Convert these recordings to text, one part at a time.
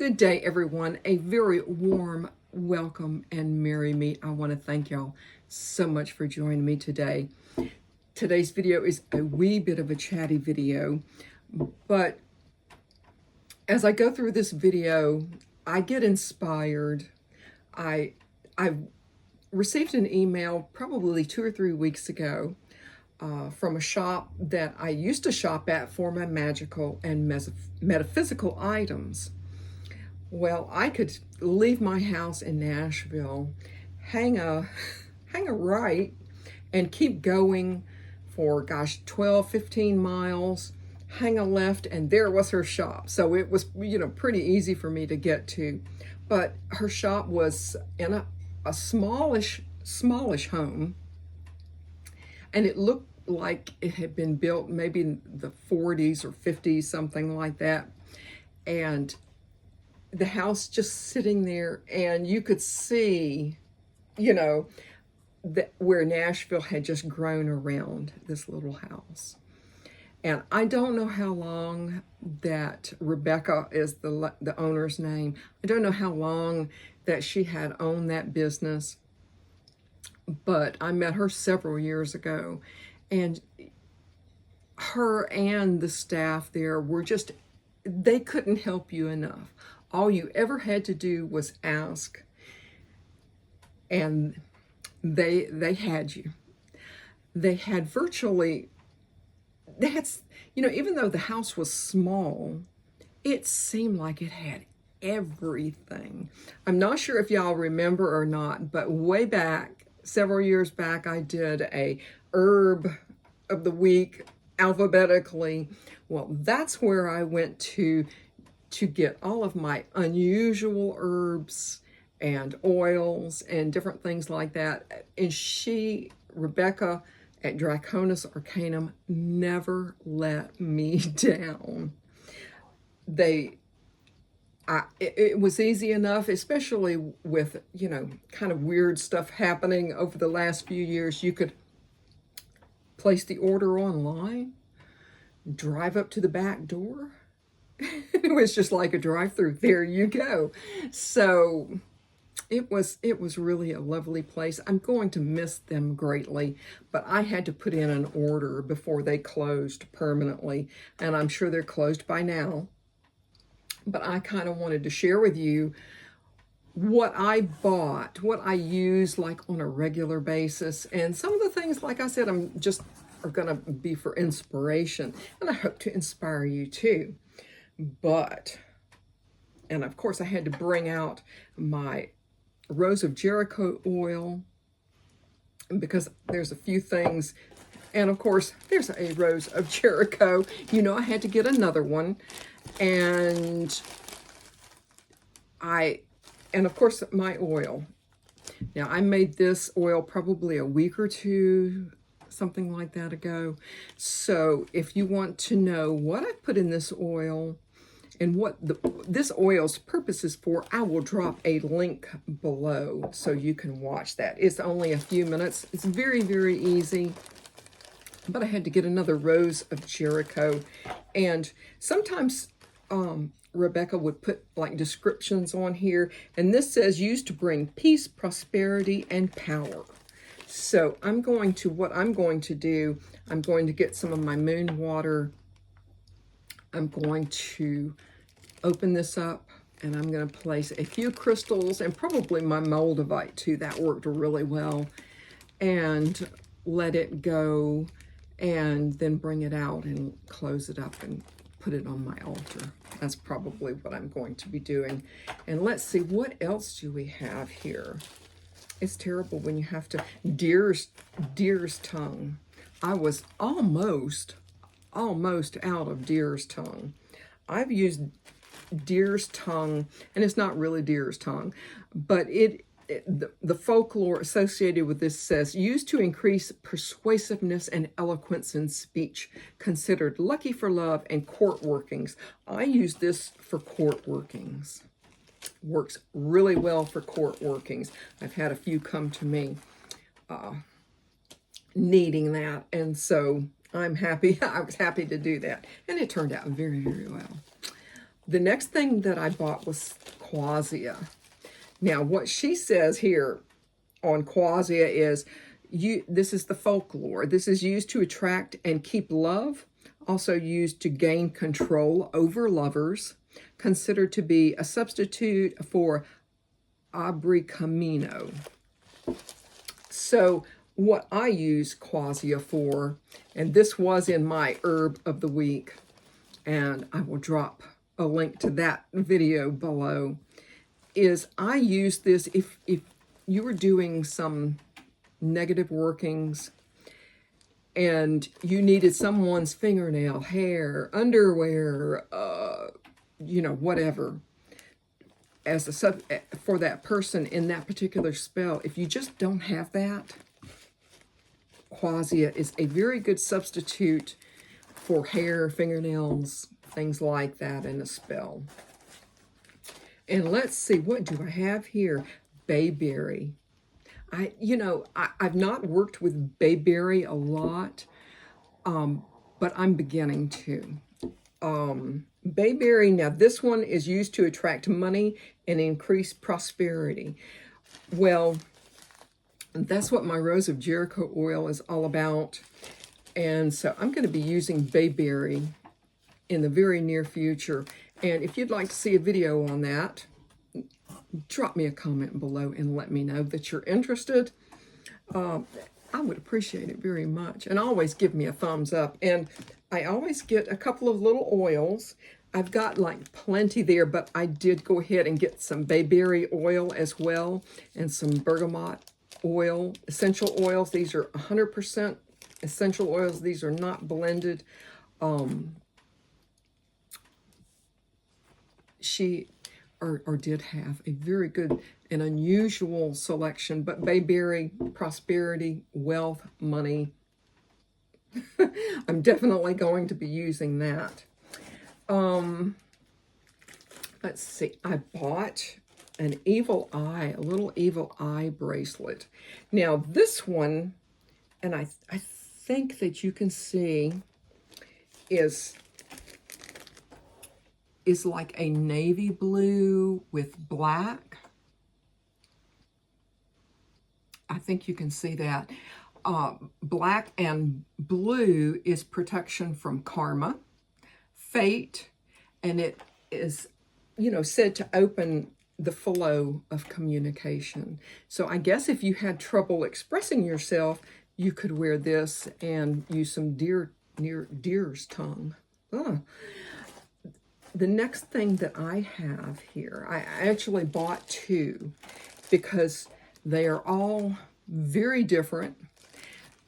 Good day, everyone. A very warm welcome and merry meet. I want to thank y'all so much for joining me today. Today's video is a wee bit of a chatty video, but as I go through this video, I get inspired. I received an email probably 2 or 3 weeks ago from a shop that I used to shop at for my magical and metaphysical items. Well, I could leave my house in Nashville, hang a right, and keep going for, 12, 15 miles, hang a left, and there was her shop. So it was, pretty easy for me to get to. But her shop was in a smallish home, and it looked like it had been built maybe in the 40s or 50s, something like that. And the house just sitting there, and you could see, that where Nashville had just grown around this little house. And I don't know how long that Rebecca is the owner's name. I don't know how long that she had owned that business, but I met her several years ago, and her and the staff there were just, they couldn't help you enough. All you ever had to do was ask, and they had you. They had even though the house was small, it seemed like it had everything. I'm not sure if y'all remember or not, but way back, several years back, I did a herb of the week alphabetically. Well, that's where I went to get all of my unusual herbs and oils and different things like that. And Rebecca at Draconis Arcanum, never let me down. It was easy enough, especially with, kind of weird stuff happening over the last few years. You could place the order online, drive up to the back door. It was just like a drive-through. There you go. So it was really a lovely place. I'm going to miss them greatly, but I had to put in an order before they closed permanently, and I'm sure they're closed by now. But I kind of wanted to share with you what I bought, what I use like on a regular basis, and some of the things, like I said, are going to be for inspiration, and I hope to inspire you too. And of course, I had to bring out my Rose of Jericho oil, because there's a few things. And of course, there's a Rose of Jericho. I had to get another one. And of course, my oil. Now, I made this oil probably a week or two, something like that ago. So if you want to know what I put in this oil and what this oil's purpose is for, I will drop a link below so you can watch that. It's only a few minutes. It's very, very easy. But I had to get another Rose of Jericho. And sometimes Rebecca would put like descriptions on here. And this says, used to bring peace, prosperity, and power. So what I'm going to do, I'm going to get some of my moon water. I'm going to open this up, and I'm going to place a few crystals and probably my moldavite too. That worked really well. And let it go, and then bring it out and close it up and put it on my altar. That's probably what I'm going to be doing. And let's see, what else do we have here? It's terrible when you have to, deer's tongue. I was almost out of deer's tongue. I've used deer's tongue, and it's not really deer's tongue, but the folklore associated with this says, used to increase persuasiveness and eloquence in speech, considered lucky for love and court workings. I use this for court workings. Works really well for court workings. I've had a few come to me needing that, and so I'm happy. I was happy to do that, and it turned out very, very well. The next thing that I bought was quassia. Now, what she says here on quassia is, this is the folklore. This is used to attract and keep love, also used to gain control over lovers, considered to be a substitute for abricamino. So what I use quassia for, and this was in my herb of the week, and I will drop a link to that video below, is I use this if you were doing some negative workings and you needed someone's fingernail, hair, underwear, you know, whatever, as a for that person in that particular spell. If you just don't have that, quassia is a very good substitute for hair, fingernails, things like that in a spell. And let's see, what do I have here? Bayberry. I've not worked with bayberry a lot, but I'm beginning to. Bayberry, now this one is used to attract money and increase prosperity. Well, that's what my Rose of Jericho oil is all about. And so I'm going to be using bayberry in the very near future. And if you'd like to see a video on that, drop me a comment below and let me know that you're interested. I would appreciate it very much. And always give me a thumbs up. And I always get a couple of little oils. I've got like plenty there, but I did go ahead and get some bayberry oil as well, and some bergamot oil, essential oils. These are 100% essential oils. These are not blended. She did have a very good and unusual selection, but bayberry, prosperity, wealth, money. I'm definitely going to be using that. Let's see, I bought an evil eye, a little evil eye bracelet. Now this one, and I think that you can see, is like a navy blue with black. I think you can see that. Black and blue is protection from karma, fate, and it is, said to open the flow of communication. So I guess if you had trouble expressing yourself, you could wear this and use some deer's tongue. The next thing that I have here, I actually bought two because they are all very different.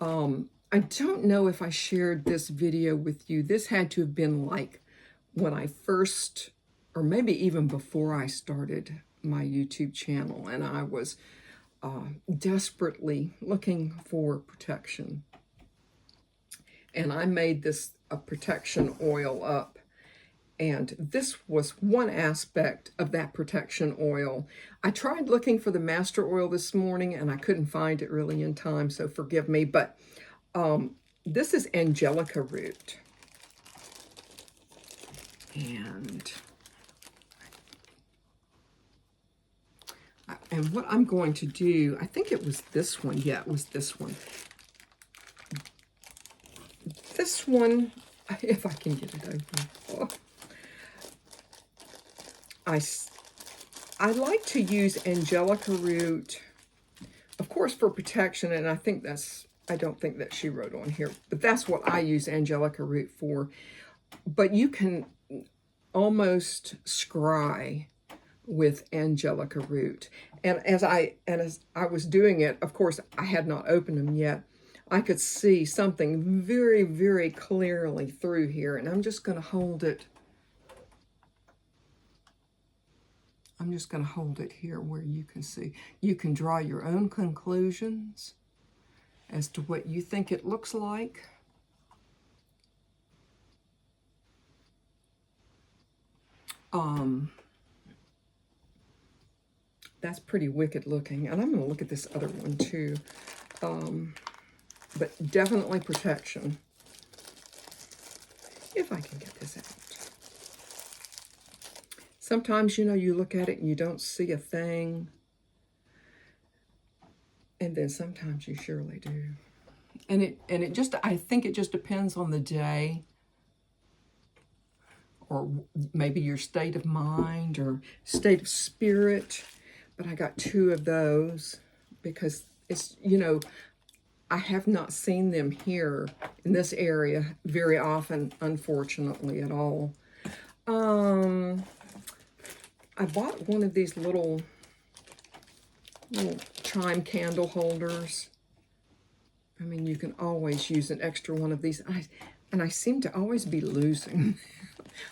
I don't know if I shared this video with you. This had to have been like when I first, or maybe even before I started my YouTube channel, and I was desperately looking for protection. And I made this a protection oil up. And this was one aspect of that protection oil. I tried looking for the master oil this morning, and I couldn't find it really in time, so forgive me. But this is angelica root. And what I'm going to do, I think it was this one. Yeah, it was this one. This one, if I can get it open. Oh. I like to use angelica root, of course, for protection, and I don't think that she wrote on here, but that's what I use angelica root for. But you can almost scry with angelica root. And as I was doing it, of course, I had not opened them yet. I could see something very, very clearly through here, and I'm just going to hold it. I'm just going to hold it here where you can see. You can draw your own conclusions as to what you think it looks like. That's pretty wicked looking. And I'm going to look at this other one too. But definitely protection. If I can get this out. Sometimes, you know, you look at it and you don't see a thing. And then sometimes you surely do. And it just, I think it just depends on the day, or maybe your state of mind or state of spirit. But I got 2 of those because it's, you know, I have not seen them here in this area very often, unfortunately, at all. I bought one of these little chime candle holders. I mean, you can always use an extra one of these. And I seem to always be losing.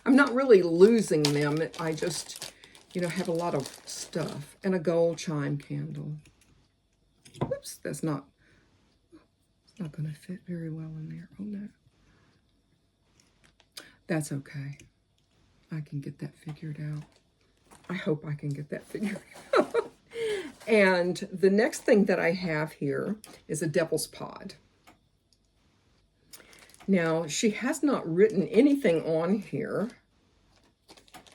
I'm not really losing them. I just, you know, have a lot of stuff. And a gold chime candle. Oops, it's not going to fit very well in there. Oh, no. That's okay. I can get that figured out. I hope I can get that figured out. And the next thing that I have here is a devil's pod. Now, she has not written anything on here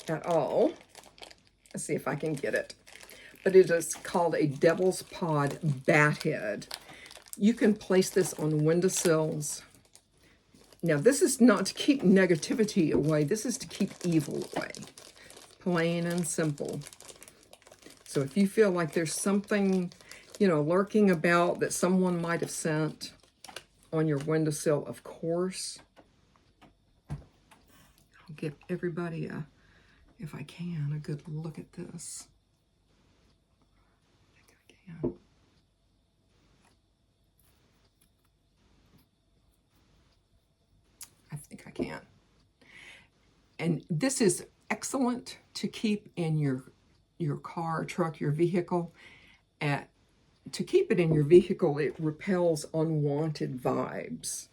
at all. Let's see if I can get it. But it is called a devil's pod bat head. You can place this on windowsills. Now, this is not to keep negativity away. This is to keep evil away. Plain and simple. So if you feel like there's something, you know, lurking about that someone might have sent on your windowsill, of course, I'll give everybody if I can, a good look at this. I think I can. I think I can. And this is excellent to keep in your car, truck, your vehicle. To keep it in your vehicle, it repels unwanted vibes.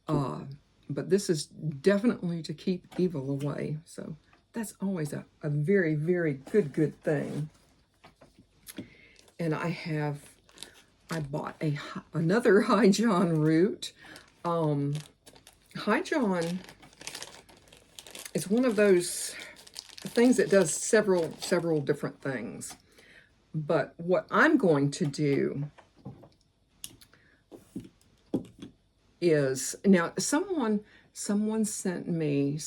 But this is definitely to keep evil away. So that's always a very, very good thing. And I bought another High John root. High John is one of those things that does several different things. But what I'm going to do is, now someone sent me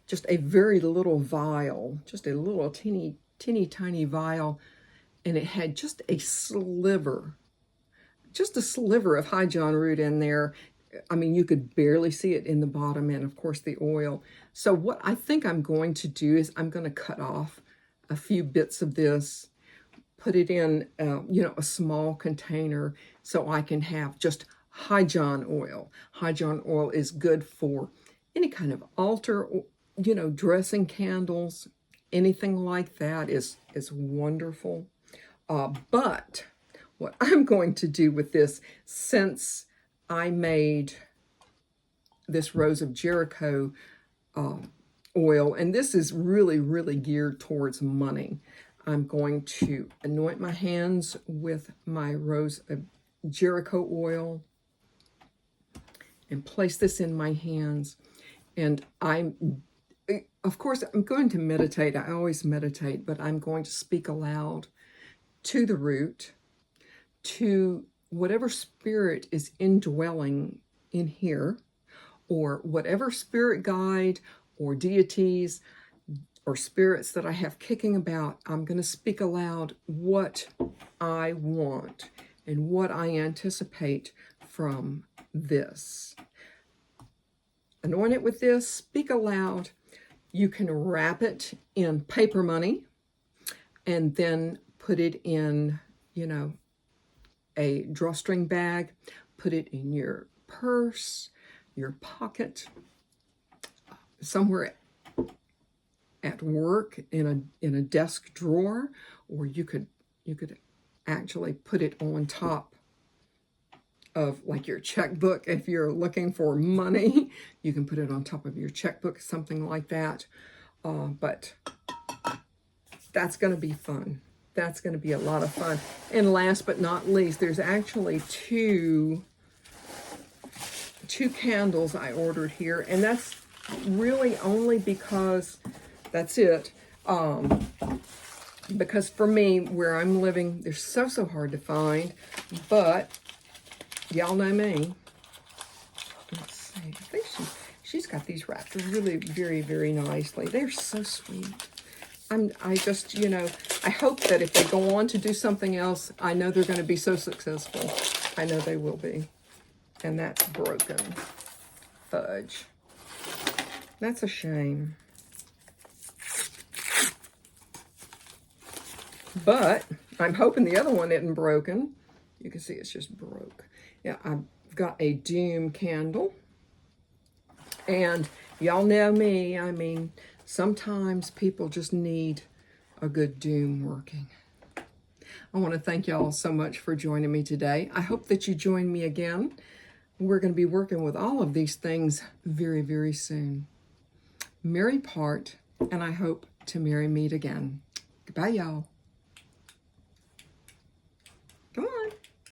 just a very little vial, just a little teeny tiny vial, and it had just a sliver of High John root in there. I mean, you could barely see it in the bottom, and of course the oil. So what I think I'm going to do is I'm going to cut off a few bits of this, put it in, you know, a small container so I can have just High John oil. High John oil is good for any kind of altar, you know, dressing candles, anything like that is wonderful. But what I'm going to do with this, since I made this Rose of Jericho oil, and this is really geared towards money, I'm going to anoint my hands with my Rose of Jericho oil and place this in my hands. And of course, I'm going to meditate. I always meditate, but I'm going to speak aloud to the root, to whatever spirit is indwelling in here, or whatever spirit guide or deities or spirits that I have kicking about. I'm going to speak aloud what I want and what I anticipate from this. Anoint it with this, speak aloud. You can wrap it in paper money and then put it in, you know, a drawstring bag, put it in your purse, your pocket, somewhere at work in a desk drawer, or you could actually put it on top of like your checkbook. If you're looking for money, you can put it on top of your checkbook, something like that. But that's going to be fun. That's going to be a lot of fun. And last but not least, there's actually two candles I ordered here, and that's really only because that's it. Because for me, where I'm living, they're so hard to find. But y'all know me. Let's see. I think she's got these wrapped really very nicely. They're so sweet. I just, you know, I hope that if they go on to do something else, I know they're going to be so successful. I know they will be. And that's broken. Fudge. That's a shame. But I'm hoping the other one isn't broken. You can see it's just broke. Yeah, I've got a Doom candle. And y'all know me. I mean, sometimes people just need a good Doom working. I want to thank y'all so much for joining me today. I hope that you join me again. We're going to be working with all of these things very soon. Merry part, and I hope to merry meet again. Goodbye, y'all.